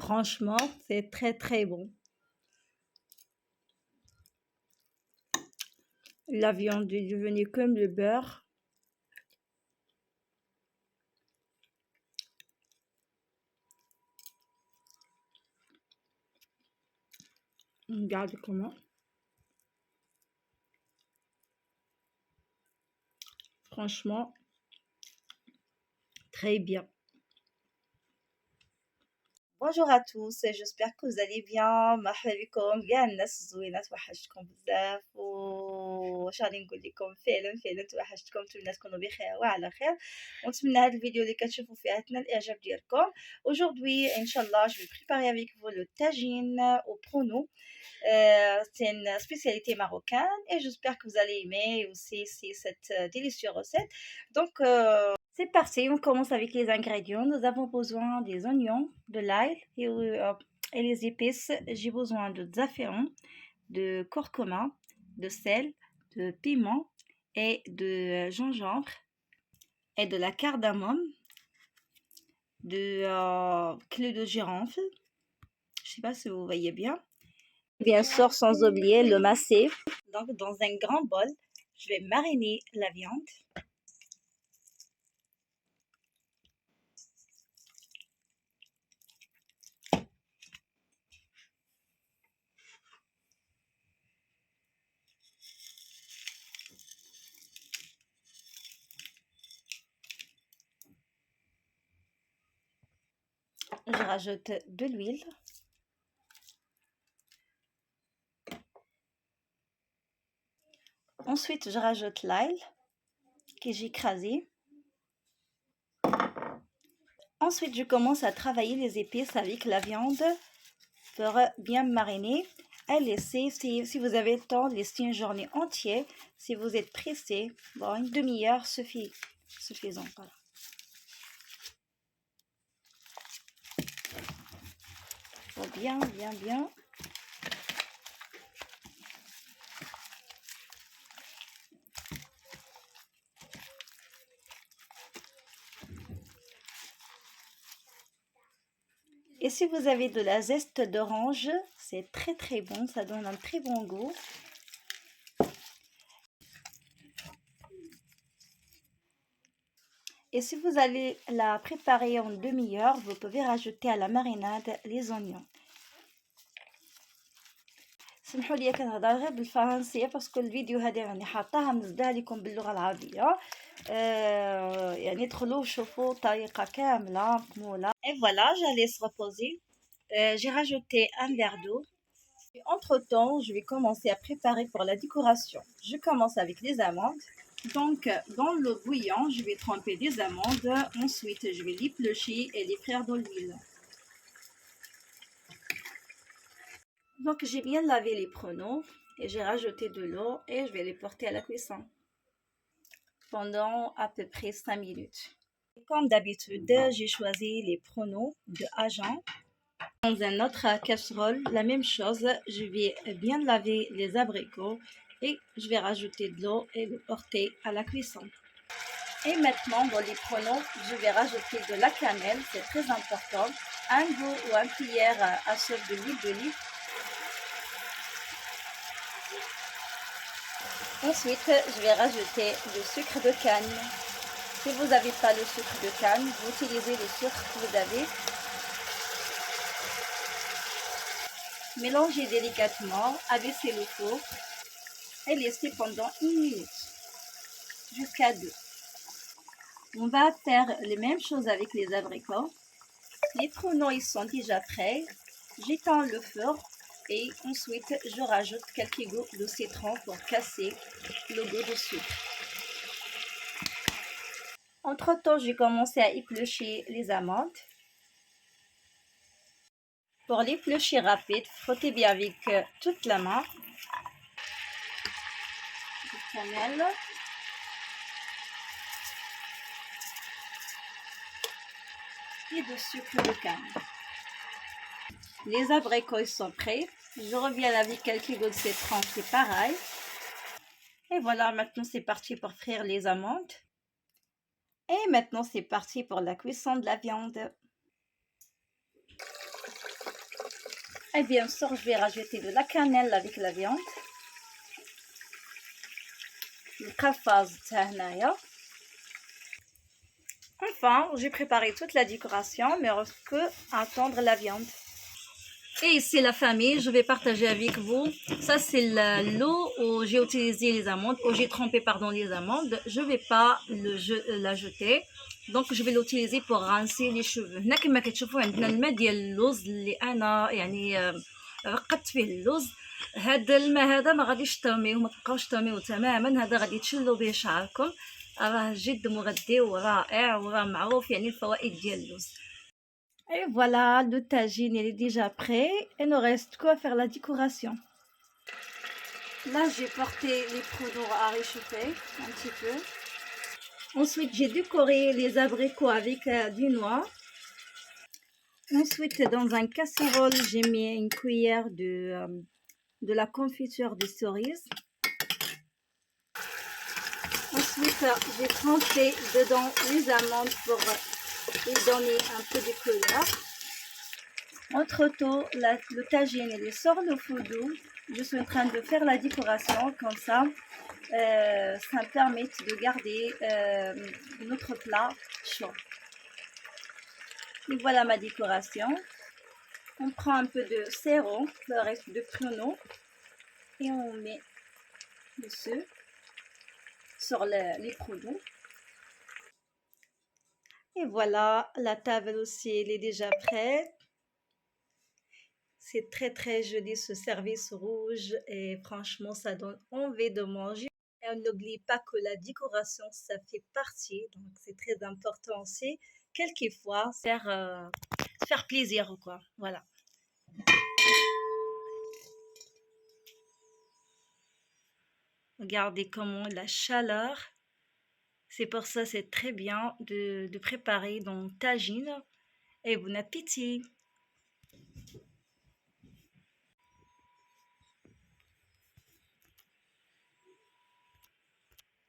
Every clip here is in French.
Franchement, c'est très très bon. La viande est devenue comme le beurre. Regarde comment. Franchement, très bien. Bonjour à tous, j'espère que vous allez bien. مرحبا بكم كاع الناس الزوينات، وحشتكم بزاف واش غادي نقول لكم، فعلا توحشتكم. نتمنى الناس تكونوا بخير وعلى خير، ونتمنى هذا الفيديو اللي كتشوفوا فيه تنال الاعجاب ديالكم. Aujourd'hui, Inch'Allah, je vais préparer avec vous le tagine au prono. C'est une spécialité marocaine et j'espère que vous allez aimer aussi cette délicieuse recette. Donc, c'est parti, on commence avec les ingrédients. Nous avons besoin des oignons, de l'ail et les épices. J'ai besoin de zafran, de curcuma, de sel, de piment et de gingembre et de la cardamome, de clé de girofle. Je ne sais pas si vous voyez bien. Bien sûr, sans oublier le massif. Donc, dans un grand bol, je vais mariner la viande. Je rajoute de l'huile. Ensuite, je rajoute l'ail que j'ai écrasé. Ensuite, je commence à travailler les épices avec la viande pour bien mariner. À laisser, si vous avez le temps, laisser une journée entière. Si vous êtes pressé, bon, une demi-heure suffisant. Voilà. Faut bien. Et si vous avez de la zeste d'orange, c'est très très bon, ça donne un très bon goût. Et si vous allez la préparer en demi-heure, vous pouvez rajouter à la marinade les oignons. سمحوا لي كنهضر غير بالفرنسيه باسكو الفيديو هذا راني حاطاها منزلها لكم باللغه العربيه. يعني ادخلوا وشوفوا طريقه كامله مكموله. Et voilà, je laisse reposer. J'ai rajouté un verre d'eau. Entre temps, je vais commencer à préparer pour la décoration. Je commence avec les amandes. Donc, dans l'eau bouillante, je vais tremper des amandes. Ensuite, je vais l'éplucher et les frire dans l'huile. Donc, j'ai bien lavé les pruneaux et j'ai rajouté de l'eau et je vais les porter à la cuisson pendant à peu près 5 minutes. Et comme d'habitude, j'ai choisi les pruneaux de Agen. Dans une autre casserole, la même chose, je vais bien laver les abricots et je vais rajouter de l'eau et le porter à la cuisson. Et maintenant, dans les pruneaux, je vais rajouter de la cannelle, c'est très important, un goût ou un cuillère à soupe de l'huile d'olive. Ensuite, je vais rajouter le sucre de canne. Si vous n'avez pas le sucre de canne, vous utilisez le sucre que vous avez. Mélangez délicatement, abaissez le four et laissez pendant 1 minute, jusqu'à 2. On va faire les mêmes choses avec les abricots. Les pruneaux, ils sont déjà prêts. J'éteins le four et ensuite je rajoute quelques gouttes de citron pour casser le goût du sucre. Entre temps, j'ai commencé à éplucher les amandes. Pour l'éplucher rapide, frottez bien avec toute la main. De cannelle. Et de sucre de canne. Les abricots sont prêts. Je reviens avec quelques gouttes de citron, c'est pareil. Et voilà, maintenant c'est parti pour frire les amandes. Et maintenant c'est parti pour la cuisson de la viande. Et bien sûr, je vais rajouter de la cannelle avec la viande. Enfin, j'ai préparé toute la décoration, mais il reste que attendre la viande. Et ici la famille, je vais partager avec vous. Ça c'est l'eau où j'ai utilisé les amandes, où j'ai trempé pardon les amandes. Je vais pas la jeter. Donc je vais l'utiliser pour rincer les cheveux. هنا كما كتشوفوا عندنا الماء ديال اللوز اللي انا يعني رقدت فيه اللوز. هذا الماء هذا ما غاديش ترميوه، ما تبقاوش ترميوه تماما، هذا غادي تشلوا به شعركم. راه جد مغذي ورائع وراه معروف يعني الفوائد ديال اللوز. Et voilà, le tagine il est déjà prêt. Il ne reste qu'à faire la décoration. Là, j'ai porté les poudres à réchauffer un petit peu. Ensuite, j'ai décoré les abricots avec du noix. Ensuite, dans un casserole, j'ai mis une cuillère de la confiture de cerise. Ensuite, j'ai trempé dedans les amandes pour lui donner un peu de couleur. Entre-temps, le tagine il sort le foudou. Je suis en train de faire la décoration comme ça. Ça me permet de garder notre plat chaud. Et voilà ma décoration. On prend un peu de sirop, le reste de pruneau, et on met dessus sur les produits. Et voilà, la table aussi elle est déjà prête. C'est très très joli ce service rouge et franchement ça donne envie de manger. Et on n'oublie pas que la décoration ça fait partie, donc c'est très important aussi. Quelquefois faire plaisir quoi. Voilà. Regardez comment la chaleur. C'est pour ça c'est très bien de préparer dans tagine. Et bon appétit.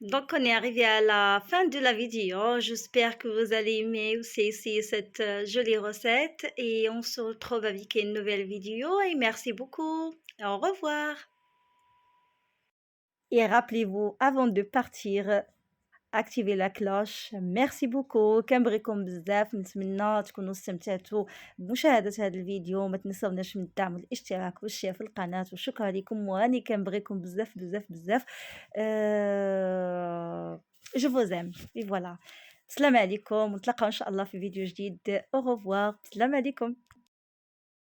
Donc, on est arrivé à la fin de la vidéo. J'espère que vous allez aimer aussi essayer cette jolie recette. Et on se retrouve avec une nouvelle vidéo. Et merci beaucoup. Au revoir. Et rappelez-vous, avant de partir, activez la cloche. Merci beaucoup. كنبغيكم بزاف، نتمنى تكونوا استمتعتوا بمشاهدة هذا الفيديو. ما تنسوناش من الدعم والاشتراك والشير في القناة، وشكرا لكم واني كنبغيكم بزاف بزاف بزاف. je vous aime. Et voilà. السلام عليكم، ونتلاقاو ان شاء الله في فيديو جديد. au revoir. السلام عليكم.